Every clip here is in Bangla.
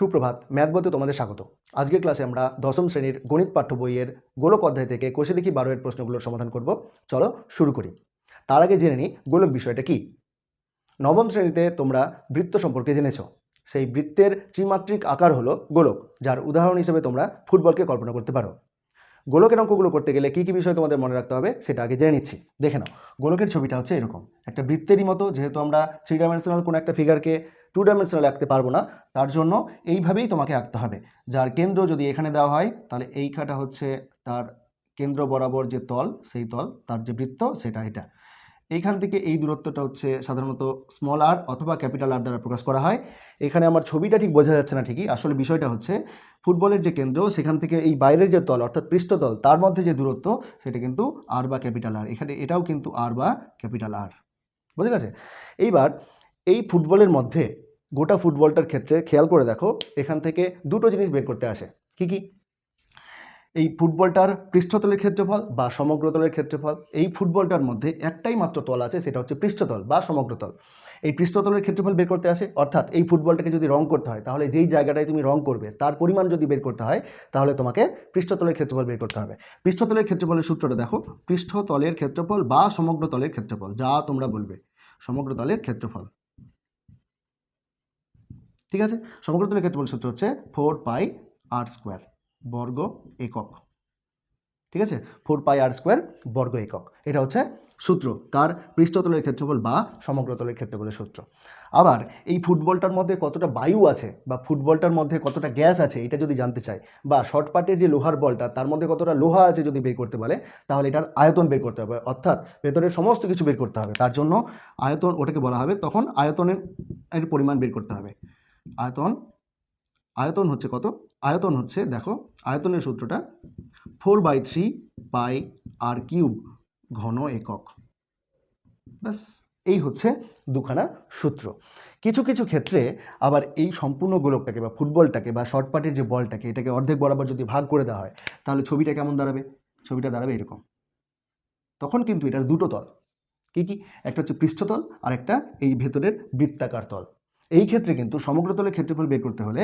সুপ্রভাত, ম্যাথ বইতে তোমাদের স্বাগত। আজকের ক্লাসে আমরা দশম শ্রেণীর গণিত পাঠ্য বইয়ের গোলক অধ্যায় থেকে কোষে দেখি 12 এর প্রশ্নগুলোর সমাধান করব। চলো শুরু করি। তার আগে জেনে নিই গোলক বিষয়টা কি। নবম শ্রেণীতে তোমরা বৃত্ত সম্পর্কে জেনেছো। সেই বৃত্তের ত্রিমাত্রিক আকার হলো গোলক, যার উদাহরণ হিসেবে তোমরা ফুটবলকে কল্পনা করতে পারো। গোলকের অঙ্কগুলো করতে গেলে কী কী বিষয় তোমাদের মনে রাখতে হবে সেটা আগে জেনে নিচ্ছি। দেখে নাও, গোলকের ছবিটা হচ্ছে এরকম একটা বৃত্তেরই মতো। যেহেতু আমরা 3 ডাইমেনশনাল কোনো একটা ফিগারকে 2 ডাইমেনশনাল আঁকতে পারবো না, তার জন্য এইভাবেই তোমাকে আঁকতে হবে। যার কেন্দ্র যদি এখানে দেওয়া হয়, তাহলে এইখানটা হচ্ছে তার কেন্দ্র বরাবর যে তল, সেই তল, তার যে বৃত্ত সেটা এটা। এইখান থেকে এই দূরত্বটা হচ্ছে সাধারণত স্মল আর অথবা ক্যাপিটাল আর দ্বারা প্রকাশ করা হয়। এখানে আমার ছবিটা ঠিক বোঝা যাচ্ছে না ঠিকই, আসলে বিষয়টা হচ্ছে ফুটবলের যে কেন্দ্র সেখান থেকে এই বাইরের যে তল অর্থাৎ পৃষ্ঠতল, তার মধ্যে যে দূরত্ব সেটা কিন্তু আর বা ক্যাপিটাল আর। এখানে এটাও কিন্তু আর বা ক্যাপিটাল আর, বুঝে গেছে? এইবার এই ফুটবলের মধ্যে গোটা ফুটবলটার ক্ষেত্রে খেয়াল করে দেখো, এখান থেকে দুটো জিনিস বের করতে আসে। কি কি? এই ফুটবলটার পৃষ্ঠতলের ক্ষেত্রফল বা সমগ্রতলের ক্ষেত্রফল। এই ফুটবলটার মধ্যে একটাই মাত্র তল আছে, সেটা হচ্ছে পৃষ্ঠতল বা সমগ্রতল। এই পৃষ্ঠতলের ক্ষেত্রফল বের করতে আসে, অর্থাৎ এই ফুটবলটাকে যদি রং করতে হয়, তাহলে যেই জায়গাটায় তুমি রং করবে তার পরিমাণ যদি বের করতে হয়, তাহলে তোমাকে পৃষ্ঠতলের ক্ষেত্রফল বের করতে হবে। পৃষ্ঠতলের ক্ষেত্রফলের সূত্রটা দেখো, পৃষ্ঠতলের ক্ষেত্রফল বা সমগ্রতলের ক্ষেত্রফল, যা তোমরা বলবে, সমগ্রতলের ক্ষেত্রফল। ঠিক আছে? সমগ্রতলের ক্ষেত্রফল সূত্র হচ্ছে 4πr² বর্গ একক। ঠিক আছে? 4πr² বর্গ একক, এটা হচ্ছে সূত্র তার পৃষ্ঠতলের ক্ষেত্রফল বা সমগ্রতলের ক্ষেত্রফলের সূত্র। আবার এই ফুটবলটার মধ্যে কতটা বায়ু আছে বা ফুটবলটার মধ্যে কতটা গ্যাস আছে এটা যদি জানতে চাই, বা শর্ট পার্টের যে লোহার বলটা তার মধ্যে কতটা লোহা আছে যদি বের করতে বলে, তাহলে এটার আয়তন বের করতে হবে, অর্থাৎ ভেতরের সমস্ত কিছু বের করতে হবে। তার জন্য আয়তন ওটাকে বলা হবে, তখন আয়তনের পরিমাণ বের করতে হবে। আয়তন হচ্ছে কত? আয়তন হচ্ছে, দেখো, আয়তনের সূত্রটা 4/3πr³ ঘন একক। ব্যাস, এই হচ্ছে দুখানা সূত্র। কিছু কিছু ক্ষেত্রে আবার এই সম্পূর্ণ গোলকটাকে বা ফুটবলটাকে বা শর্ট পার্টের যে বলটাকে, এটাকে অর্ধেক বরাবর যদি ভাগ করে দেওয়া হয়, তাহলে ছবিটা কেমন দাঁড়াবে? ছবিটা দাঁড়াবে এরকম। তখন কিন্তু এটার দুটো তল। কি কি? একটা হচ্ছে পৃষ্ঠতল আর একটা এই ভেতরের বৃত্তাকার তল। এই ক্ষেত্রে কিন্তু সমগ্রতলের ক্ষেত্রফল বের করতে হলে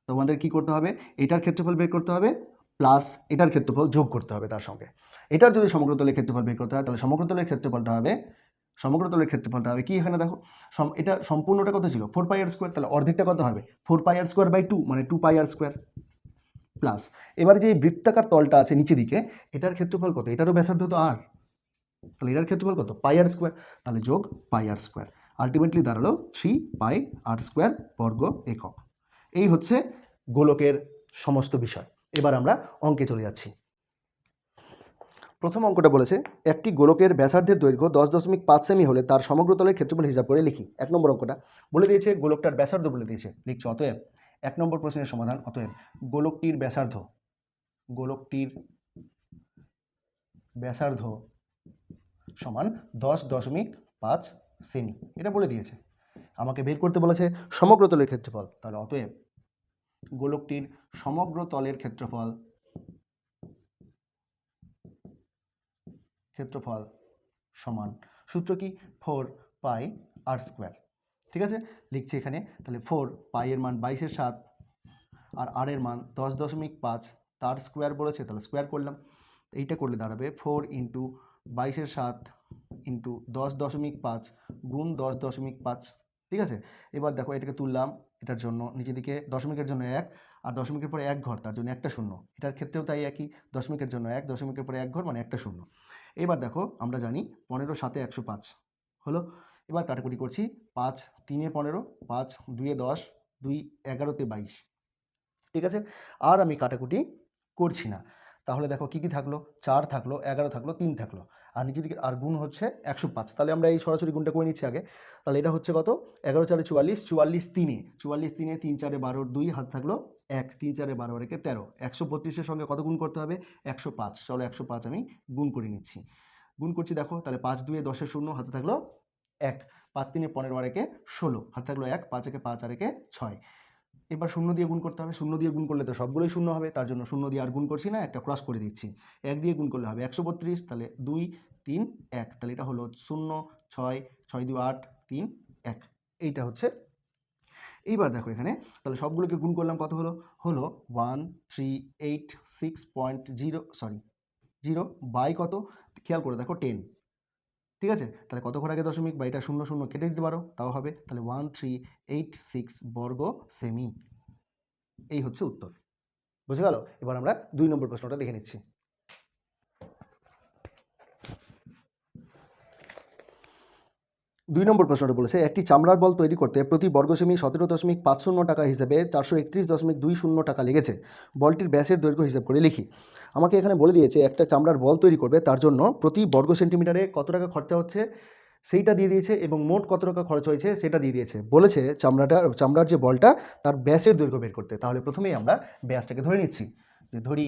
তোমাদের কি করতে হবে? এটার ক্ষেত্রফল বের করতে হবে প্লাস এটার ক্ষেত্রফল যোগ করতে হবে তার সঙ্গে। এটার যদি সমগ্রতলের ক্ষেত্রফল বের করতে হয়, তাহলে সমগ্রতলের ক্ষেত্রফলটা হবে কি? এখানে দেখো, এটা সম্পূর্ণটা কত ছিল? 4πr²। তাহলে অর্ধেকটা কত হবে? 4πr²/2, মানে 2πr²। প্লাস এবার যে বৃত্তাকার তলটা আছে নিচে দিকে, এটার ক্ষেত্রফল কত? এটারও ব্যাসার্ধ তো আর, তাহলে এটার ক্ষেত্রফল কত? πr²। তাহলে যোগ πr², আলটিমেটলি দাঁড়ালো 3πr² বর্গ একক। এই হচ্ছে গোলকের সমস্ত বিষয়। এবার আমরা অঙ্কে চলে যাচ্ছি। প্রথম অঙ্কটা বলেছে, একটি গোলকের ব্যাসার্ধের দৈর্ঘ্য 10.5 সেমি হলে তার সমগ্রতলের ক্ষেত্রফল হিসাব করে লিখি। 1 নম্বর অঙ্কটা বলে দিয়েছে, গোলকটার ব্যাসার্ধ বলে দিয়েছে, লিখছো অতএব 1 নম্বর প্রশ্নের সমাধান। অতএব গোলকটির ব্যাসার্ধ সমান 10.5 সেমি, এটা বলে দিয়েছে। আমাকে বের করতে বলেছে সমগ্রতলের ক্ষেত্রফল, তাহলে অতএব গোলকটির সমগ্রতলের ক্ষেত্রফল সমান, সূত্র কি? 4πr²। ঠিক আছে, লিখছি এখানে। তাহলে 4π এর মান 22/7 আর r এর মান 10.5, তার স্কোয়ার বলেছে, তাহলে স্কোয়ার করলাম। এইটা করলে দাঁড়াবে 4 × 22/7 × 10.5 গুণ 10.5। ঠিক আছে, এবার দেখো এটাকে তুললাম, এটার জন্য নিচে দিকে দশমিকের জন্য 1, আর দশমিকের পরে 1 ঘর, তার জন্য একটা শূন্য। এটার ক্ষেত্রেও তাই একই, দশমিকের জন্য 1, দশমিকের পরে 1 ঘর, মানে একটা শূন্য। এবার দেখো, আমরা জানি 15 × 7 = 105 হলো। এবার কাটাকুটি করছি, 5 × 3 = 15, 5 × 2 = 10, 2 × 11 = 22। ঠিক আছে, আর আমি কাটাকুটি করছি না। তাহলে দেখো কি কি থাকলো? 4 থাকলো, 11 থাকলো, 3 থাকলো, আর নিচে দিকে আর গুণ হচ্ছে 105। তাহলে আমরা এই সরাসরি গুণটা করে নিচ্ছি আগে। তাহলে এটা হচ্ছে কত? 11 × 4 = 44, 44 3-এ, 3 × 4 = 12, 2 হাত থাকলো 1, 3 × 4 = 12, 13, 132 এর সঙ্গে কত গুণ করতে হবে? 105। চলো 105 আমি গুণ করে নিচ্ছি। গুণ করছি, দেখো, তাহলে 5 2 10 শূন্য, হাতে থাকলো 1, 5 3 15, আর 1 16, হাতে থাকলো 1, 5 1 5, আর 1 6। এবার শূন্য দিয়ে গুণ করতে হবে, শূন্য দিয়ে গুণ করলে তো সবগুলোই শূন্য হবে, তার জন্য শূন্য দিয়ে আর গুণ করছি না, একটা ক্রস করে দিচ্ছি। 1 দিয়ে গুণ করলে হবে 132, তাহলে 2 3 1, তাহলে এটা হলো 0 6 6 2 8 3 1। এইটা হচ্ছে এইবার দেখো এখানে তাহলে সবগুলোকে গুণ করলাম, কত হলো, 1386.0 বাই কত, খেয়াল করে দেখো 10, ঠিক আছে। তাহলে কত ঘর আগে দশমিক, বা এটা 0 0 কেটে দিতে পারো তাও হবে, তাহলে 1386 বর্গ সেমি, এই হচ্ছে উত্তর। বুঝে গেল? এবার আমরা 2 নম্বর প্রশ্নটা দেখে নিচ্ছি। 2 নম্বর প্রশ্নটা বলেছে, একটি চামড়ার বল তৈরি করতে প্রতি বর্গ সেমি 17.50 টাকা হিসেবে 431.20 টাকা লেগেছে। বলটির ব্যাসের দৈর্ঘ্য হিসাব করে লিখি। আমাকে এখানে বলে দিয়েছে একটা চামড়ার বল তৈরি করবে, তার জন্য প্রতি বর্গ সেন্টিমিটারে কত টাকা খরচা হচ্ছে সেইটা দিয়ে দিয়েছে, এবং মোট কত টাকা খরচ হয়েছে সেটা দিয়ে দিয়েছে। বলেছে চামড়ার যে বলটা তার ব্যাসের দৈর্ঘ্য বের করতে। তাহলে প্রথমেই আমরা ব্যাসটাকে ধরে নিচ্ছি, যে ধরি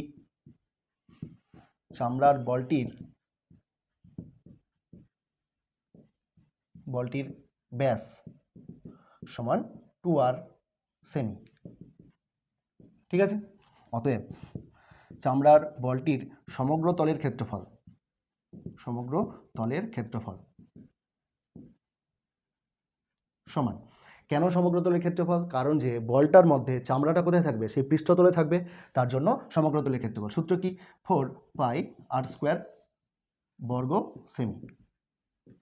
চামড়ার বলটির ব্যাস সমান 2r সেমি, ঠিক আছে। অতএব চামড়ার বলটির সমগ্র তলের ক্ষেত্রফল সমান, কেন সমগ্র তলের ক্ষেত্রফল, কারণ যে বলটার মধ্যে চামড়াটা কোথায় থাকবে, সেই পৃষ্ঠতলে থাকবে, তার জন্য সমগ্র তলের ক্ষেত্রফল। সূত্র কি, 4πr² বর্গ সেমি,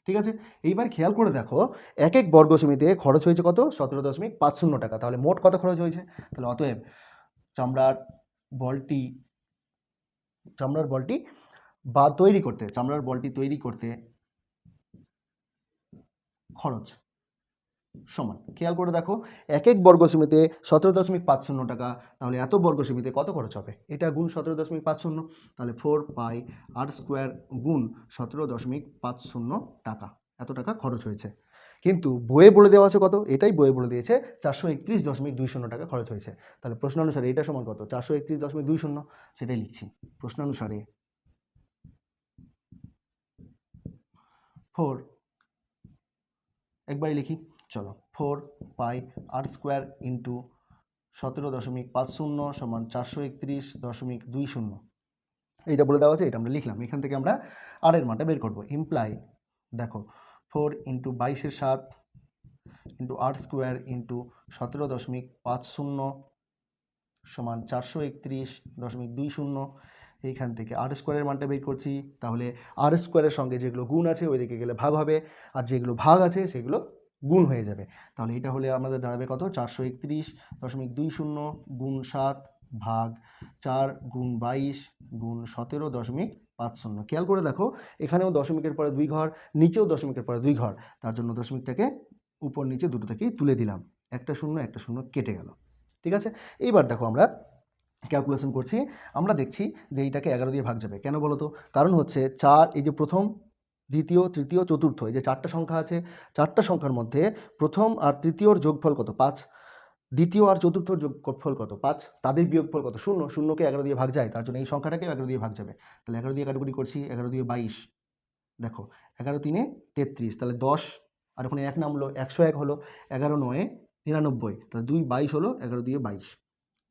ঠিক আছে। এইবার খেয়াল করে দেখো এক এক বর্গ সেমিতে খরচ হয়েছে কত, 17.50 টাকা। তাহলে মোট কত খরচ হয়েছে, তাহলে অতএব চামড়ার বলটি তৈরি করতে খরচ সমান, খেয়াল করে দেখো এক এক বর্গ সেমিতে 17.50 টাকা, তাহলে এত বর্গ সেমিতে কত খরচ হবে, এটা গুণ 17.50, তাহলে 4πr² গুণ 17.50 টাকা, এত টাকা খরচ হয়েছে। কিন্তু বইয়ে বলে দেওয়া আছে কত, এটাই বইয়ে বলে দিয়েছে 431.20 টাকা খরচ হয়েছে। তাহলে প্রশ্ন অনুসারে এটা সমান কত, 431.20, সেটাই লিখছি। প্রশ্নানুসারে 4, একবারই লিখি, চলো, 4πr² ইন্টু 17.50 সমান 431.20, এইটা বলে দেওয়া আছে, এটা আমরা লিখলাম। এখান থেকে আমরা আর এর মানটা বের করবো। ইমপ্লাই দেখো 4 ইন্টু 22/7 ইন্টু r² ইন্টু 17.50 সমান 431.20, এইখান থেকে r² মানটা বের করছি। তাহলে r² সঙ্গে যেগুলো গুণ আছে ওইদিকে গেলে ভাগ হবে, আর যেগুলো ভাগ আছে সেগুলো গুণ হয়ে যাবে। তাহলে এটা হলে আমাদের দাঁড়াবে কত, 431.20 গুণ 7 ভাগ 4 গুণ 22 গুণ 17.50। খেয়াল করে দেখো এখানেও দশমিকের পরে 2 ঘর, নিচেও দশমিকের পরে 2 ঘর, তার জন্য দশমিকটাকে উপর নিচে দুটো থেকেই তুলে দিলাম, একটা শূন্য কেটে গেল, ঠিক আছে। এইবার দেখো আমরা ক্যালকুলেশন করছি, আমরা দেখছি যে এইটাকে 11 দিয়ে ভাগ যাবে, কেন বলো তো, কারণ হচ্ছে 4, এই যে প্রথম, দ্বিতীয়, তৃতীয়, চতুর্থ, এই যে 4টা সংখ্যা আছে, 4টা সংখ্যার মধ্যে প্রথম আর তৃতীয়র যোগফল কত, 5, দ্বিতীয় আর চতুর্থর যোগফল কত, 5, তাদের বিয়োগফল কত, 0, 0কে 11 দিয়ে ভাগ যায়, তার জন্য এই সংখ্যাটাকেও 11 দিয়ে ভাগ যাবে। তাহলে 11 দিয়ে কাটাকুটি করছি, 11 দিয়ে 22, দেখো 11 3 33, তাহলে 10, আর ওখানে 1 নামলো, 101 হলো, 11 9 99, তাহলে 2 22 হলো, 11 দিয়ে 22,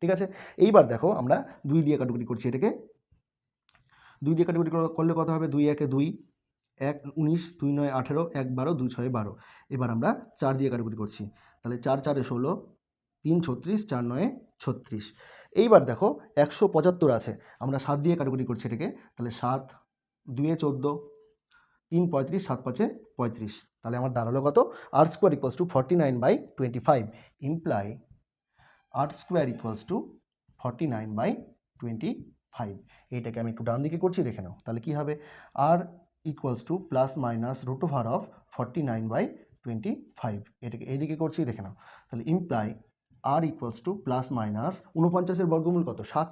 ঠিক আছে। এইবার দেখো আমরা 2 দিয়ে কাটাকুটি করছি, এটাকে 2 দিয়ে কাটাকুটি করলে কত হবে, 2 1 2, 1 19, 2 9 18, 1 12, 2 6 12। এবার আমরা 4 দিয়ে কাটাকুটি করছি, তাহলে 4 4 16, 3 36, 4 9 36। এইবার দেখো 175 আছে, আমরা 7 দিয়ে কাটাকুটি করছি এটাকে, তাহলে 7 2 14, 3 35, 7 5 35, তাহলে আমার দাঁড়ালো কত, r² = 49/25, ইমপ্লাই r² = 49/25। এইটাকে আমি একটু ডান দিকে করছি, দেখে নাও, তাহলে কি হবে, r = ±√49/25, এটাকে এইদিকে করছি, দেখে নাও, তাহলে ইমপ্লাই r = ±49 বর্গমূল কত, 7,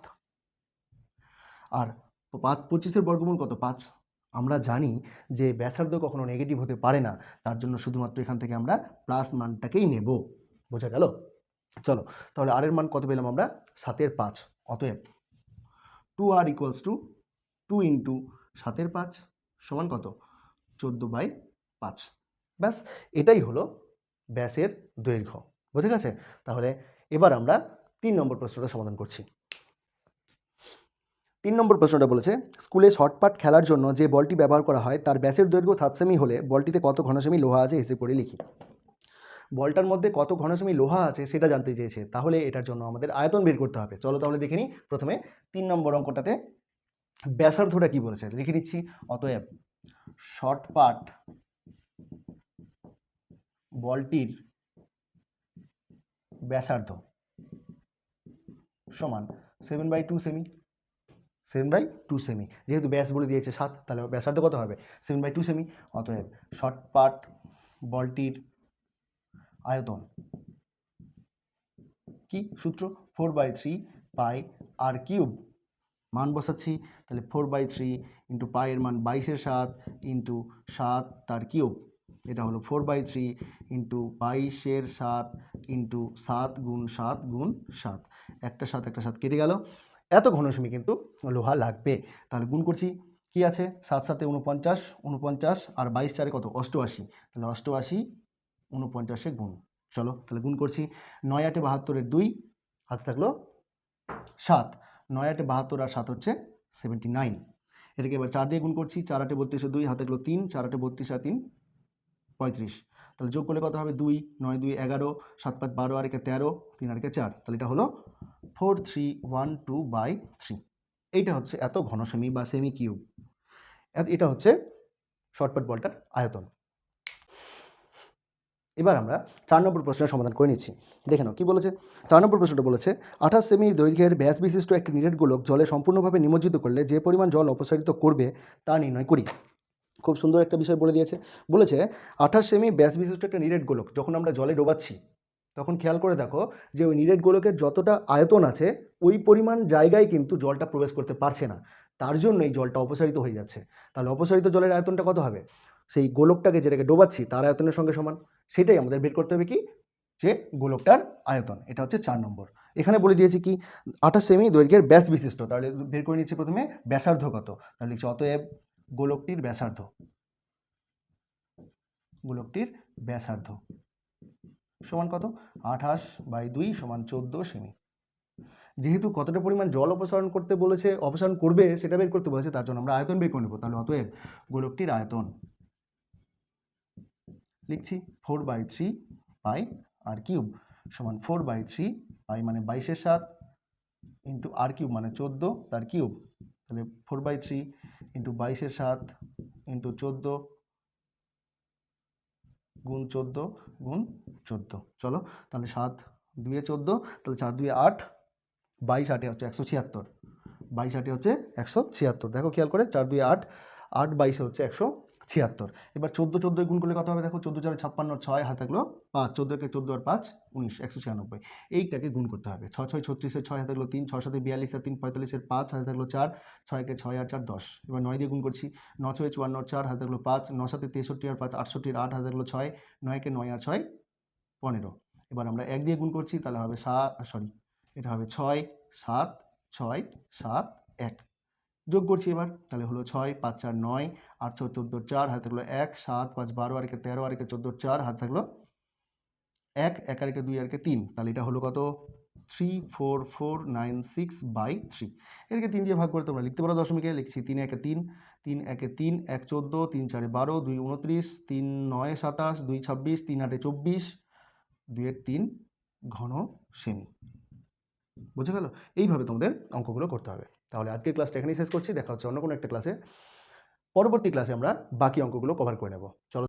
আর 25 বর্গমূল কত, 5। আমরা জানি যে ব্যাসার্ধ কখনো নেগেটিভ হতে পারে না, তার জন্য শুধুমাত্র এখান থেকে আমরা প্লাস মানটাকেই নেব, বোঝা গেল। চলো তাহলে আর এর মান কত পেলাম আমরা, 7 এর 5, অতএব 2r = 2 ইন্টু 7 এর 5 সমান কত, 14/5। ব্যাস, এটাই হলো ব্যাসের দৈর্ঘ্য, বোঝা গেছে। তাহলে এবার আমরা 3 নম্বর প্রশ্নটা সমাধান করছি। 3 নম্বর প্রশ্নটা বলেছে, স্কুলে শর্টপাট খেলার জন্য যে বলটি ব্যবহার করা হয় তার ব্যাসের দৈর্ঘ্য 7 সেমি হলে বলটিতে কত ঘন সেমি লোহা আছে হিসেব করে লিখি। বলটার মধ্যে কত ঘনসেমি লোহা আছে সেটা জানতে চেয়েছে, তাহলে এটার জন্য আমাদের আয়তন বের করতে হবে। চলো তাহলে দেখে নিই। প্রথমে 3 নম্বর অঙ্কটাতে ব্যাসার্ধটা কি বলেছে লিখে নিচ্ছি। অতএব শর্ট পার্ট বলটির ব্যাসার্ধ সমান 7/2 সেমি। 7/2 সেমি, যেহেতু ব্যাস বলে দিয়েছে 7, তাহলে ব্যাসার্ধ কত হবে? 7/2 সেমি। অতএব শর্ট পার্ট বলটির আয়তন কি সূত্র? 4/3 পাই আর কিউব। মান বসাচ্ছি, তাহলে 4/3 ইন্টু পাই এর মান 22/7 ইন্টু 7 তার কিউব। এটা হলো 4/3 ইন্টু 22/7 ইন্টু 7 গুণ 7 গুণ 7। একটা 7 একটা 7 কেটে গেল। এত ঘনসেমি কিন্তু লোহা লাগবে। তাহলে গুণ করছি, কি আছে? 7 7 49, 49 আর 22 4 কত? 88। তাহলে 88 49-এ গুণ। চলো তাহলে গুণ করছি। 9 8 72 2, হাতে থাকলো 7। 9 8 72 আর 7 হচ্ছে 79। এটাকে এবার 4 দিয়ে গুণ করছি। 4 8 32 2, হাতে থাকলো 3। 4 8 32 আর 3 35। তাহলে যোগ করলে কত হবে? 2 9 2 11, 7 5 12 আর 1 13, 3 আর 1 4। তাহলে এটা হলো 4312/3। এইটা হচ্ছে এত ঘনসেমি বা সেমি কিউব। এটা হচ্ছে শর্টপাট বলটার আয়তন। এবার আমরা 4 নম্বর প্রশ্নের সমাধান করে নিচ্ছি। দেখে নাও কী বলেছে। 4 নম্বর প্রশ্নটা বলেছে 28 সেমি দৈর্ঘ্যের ব্যাস বিশিষ্ট একটি নিরেট গোলক জলে সম্পূর্ণভাবে নিমজ্জিত করলে যে পরিমাণ জল অপসারিত করবে তা নির্ণয় করি। খুব সুন্দর একটা বিষয় বলে দিয়েছে। বলেছে 28 সেমি ব্যাস বিশিষ্ট একটা নিরেট গোলক যখন আমরা জলে ডোবাচ্ছি, তখন খেয়াল করে দেখো যে ওই নিরেট গোলকের যতটা আয়তন আছে ওই পরিমাণ জায়গায় কিন্তু জলটা প্রবেশ করতে পারছে না, তার জন্যই জলটা অপসারিত হয়ে যাচ্ছে। তাহলে অপসারিত জলের আয়তনটা কত হবে? সেই গোলকটাকে যেটাকে ডোবাচ্ছি তার আয়তনের সঙ্গে সমান। সেটাই আমাদের বের করতে হবে, কি যে গোলকটার আয়তন। এটা হচ্ছে 4 নম্বর। এখানে বলে দিয়েছি কি 28 সেমি দৈর্ঘ্যের ব্যাস বিশিষ্ট। তাহলে বের করে নিচ্ছি প্রথমে ব্যাসার্ধ কত। তাহলে লিখছি অতএব গোলকটির ব্যাসার্ধ, গোলকটির ব্যাসার্ধ সমান কত? 28/2 সমান 14 সেমি। যেহেতু কতটা পরিমাণ জল অপসারণ করতে বলেছে, অপসারণ করবে সেটা বের করতে বলেছে, তার জন্য আমরা আয়তন বের করে নেব। তাহলে অতএব গোলকটির আয়তন লিখছি 4/3 পাই আর কিউব সমান 4/3 পাই মানে 22/7 ইন্টু আর কিউব মানে 14 তার কিউব। তাহলে 4/3 ইন্টু 22/7 ইন্টু 14 গুণ 14 গুণ 14। চলো তাহলে 7 2 14, তাহলে 4 2 8, 22 8 হচ্ছে 176, 22 8 হচ্ছে 176। দেখো খেয়াল করে 4 2 8, 8 22 হচ্ছে 176। এবার 14 14 গুণ করলে কত হবে? দেখো 14 4 56, 6 হাতে থাকলো 5, 14 কে 14 আর 5 19, 196। এইটাকে গুণ করতে হবে। 6 6 36 6 হাতে থাকলো 3, 6 7 42 আর 3 45 5 হাতে থাকলো 4, 6 কে 6 আর 4 10। এবার 9 দিয়ে গুণ করছি। 9 6 54 4 হাতে থাকলো 5, 9 7 63 আর 5 68 8 হাতে থাকলো 6, 9 কে 9 আর 6 15। এবার আমরা 1 দিয়ে গুণ করছি, তাহলে হবে এটা হবে 6 7 6 7 1। যোগ করছি এবার, তাহলে হলো 6 5 4 9, 8 6 14 4 হাতে থাকলো 1, 7 5 12 আর 1 13 আর 1 14 4 হাতে থাকলো 1 1 আর 1 2 আর 1 3। তাহলে এটা হলো কত? 34496/3। এটাকে 3 দিয়ে ভাগ করে তোমরা লিখতে পারো দশমিকে। লিখছি 3 1 3, 3 1 3, 1 14, 3 4 12, 2 29, 3 9 27, 2 26, 3 8 24, 2 3 ঘন সেমি। বুঝে গেল? এইভাবে তোমাদের অঙ্কগুলো করতে হবে। তাহলে আজকের ক্লাসটা এখানেই শেষ করছি। দেখা হচ্ছে অন্য কোনো একটা ক্লাসে। পরবর্তী ক্লাসে আমরা বাকি অঙ্কগুলো কভার করে নেব। চলো।